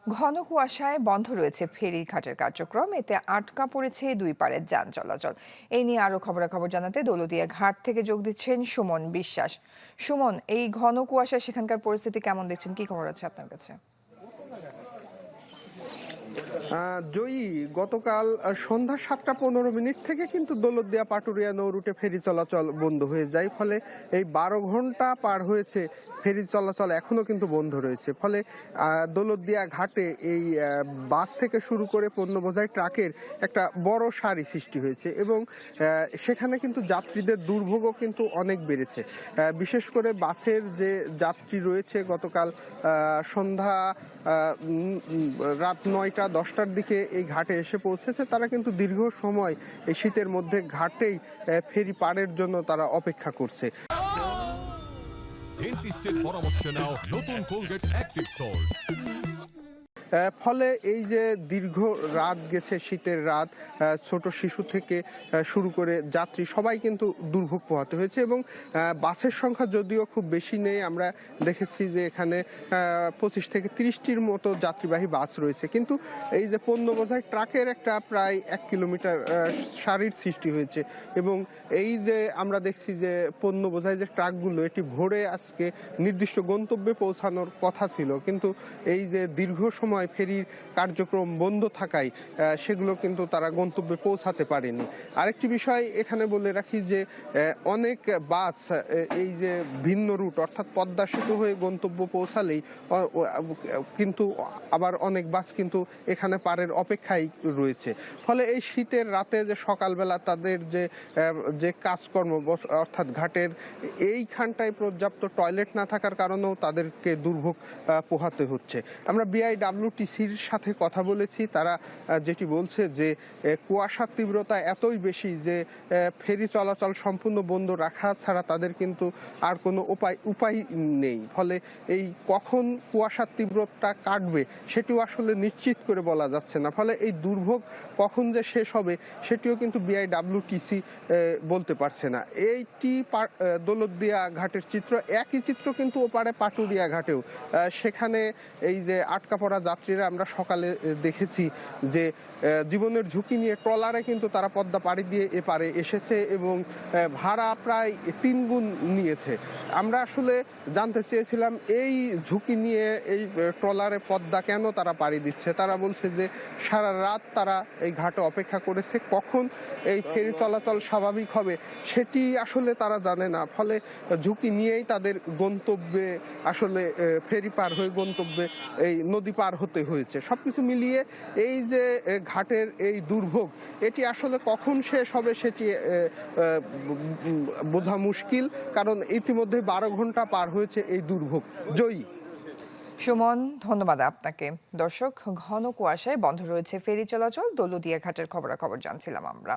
ঘন কুয়াশায় বন্ধ রয়েছে ফেরিঘাটের কার্যক্রম, এতে আটকা পড়েছে দুই পারের যান চলাচল। এই নিয়ে আরো খবরাখবর জানাতে দৌলতদিয়া ঘাট থেকে যোগ দিচ্ছেন সুমন বিশ্বাস। সুমন, এই ঘন কুয়াশায় সেখানকার পরিস্থিতি কেমন দেখছেন, কি খবর আছে আপনার কাছে? জয়ী, গতকাল সন্ধ্যা ৭টা ১৫ মিনিট থেকে কিন্তু দৌলতদিয়া পাটুরিয়া নৌ রুটে ফেরি চলাচল বন্ধ হয়ে যায়। ফলে এই ১২ ঘন্টা পার হয়েছে, ফেরি চলাচল এখনো কিন্তু বন্ধ রয়েছে। ফলে দৌলতদিয়া ঘাটে এই বাস থেকে শুরু করে পণ্য বোঝাই ট্রাকের একটা বড় সারি সৃষ্টি হয়েছে এবং সেখানে কিন্তু যাত্রীদের দুর্ভোগও কিন্তু অনেক বেড়েছে। বিশেষ করে বাসের যে যাত্রী রয়েছে, গতকাল সন্ধ্যা রাত ৯টা ১০টার দিকে এই ঘাটে এসে পৌঁছেছে। তারা কিন্তু দীর্ঘ সময় এই শীতের মধ্যে ঘাটেই ফেরি পারের জন্য তারা অপেক্ষা করছে। ডেন্টিস্টের পরামর্শ নাও নতুন কোলগেট অ্যাক্টিভ সল্ট। ফলে এই যে দীর্ঘ রাত গেছে, শীতের রাত, ছোট শিশু থেকে শুরু করে যাত্রী সবাই কিন্তু দুর্ভোগ পোহাতে হয়েছে এবং বাসের সংখ্যা যদিও খুব বেশি নেই। আমরা দেখেছি যে এখানে ২৫ থেকে ৩০টির মতো যাত্রীবাহী বাস রয়েছে, কিন্তু এই যে পণ্য বোঝাই ট্রাকের একটা প্রায় ১ কিলোমিটার সারির সৃষ্টি হয়েছে এবং এই যে আমরা দেখছি যে পণ্য বোঝাই যে ট্রাকগুলো, এটি ভোরে আজকে নির্দিষ্ট গন্তব্যে পৌঁছানোর কথা ছিল, কিন্তু এই যে দীর্ঘ সময় ফেরির কার্যক্রম বন্ধ থাকায় সেগুলো কিন্তু তারা গন্তব্যে পৌঁছাতে পারেনি। আরেকটি বিষয় এখানে বলে রাখি যে অনেক বাস এই যে ভিন্ন রুট অর্থাৎ পদ্মা সেতু হয়ে গন্তব্য পৌঁছালেই কিন্তু আবার অনেক বাস কিন্তু এখানে পারের অপেক্ষায় রয়েছে। ফলে এই শীতের রাতে যে সকালবেলা তাদের যে কাজকর্ম অর্থাৎ ঘাটের এইখানটায় পর্যাপ্ত টয়লেট না থাকার কারণেও তাদেরকে দুর্ভোগ পোহাতে হচ্ছে। আমরা বিআইডব্লিউটিসির সাথে কথা বলেছি, তারা যেটি বলছে যে কুয়াশার তীব্রতা এতই বেশি যে ফেরি চলাচল সম্পূর্ণ বন্ধ রাখা ছাড়া তাদের কিন্তু আর কোনো উপায় নেই। ফলে এই কখন কুয়াশার তীব্রতা কাটবে সেটিও আসলে নিশ্চিত করে বলা যাচ্ছে না। ফলে এই দুর্ভোগ কখন যে শেষ হবে সেটিও কিন্তু বিআইডব্লিউটিসি বলতে পারছে না। এইটি দৌলতদিয়া ঘাটের চিত্র, একই চিত্র কিন্তু ওপারে পাটুরিয়া ঘাটেও। সেখানে এই যে আটকা পড়া যাত্রীরা আমরা সকালে দেখেছি যে জীবনের ঝুঁকি নিয়ে ট্রলারে কিন্তু তারা পদ্মা পাড়ি দিয়ে এপারে এসেছে এবং ভাড়া প্রায় ৩ গুণ নিয়েছে। আমরা আসলে জানতে চেয়েছিলাম এই ঝুঁকি নিয়ে এই ট্রলারে পদ্মা কেন তারা পাড়ি দিচ্ছে। তারা বলছে যে সারা রাত তারা এই ঘাটে অপেক্ষা করেছে, কখন এই ফেরি চলাচল স্বাভাবিক হবে সেটি আসলে তারা জানে না। ফলে ঝুঁকি নিয়েই তাদের গন্তব্যে আসলে ফেরি পার হয়ে গন্তব্যে এই নদী পার হতে হয়েছে। সবকিছু মিলিয়ে এই যে ঘাটের এই দুর্ভোগ, এটি আসলে কখন শেষ হবে সেটি বোঝা মুশকিল, কারণ ইতিমধ্যে ১২ ঘন্টা পার হয়েছে এই দুর্ভোগ। জয়ী। সুমন, ধন্যবাদ আপনাকে। দর্শক, ঘন কুয়াশায় বন্ধ রয়েছে ফেরি চলাচল, দৌলতদিয়া ঘাটের খবরাখবর জানছিলাম আমরা।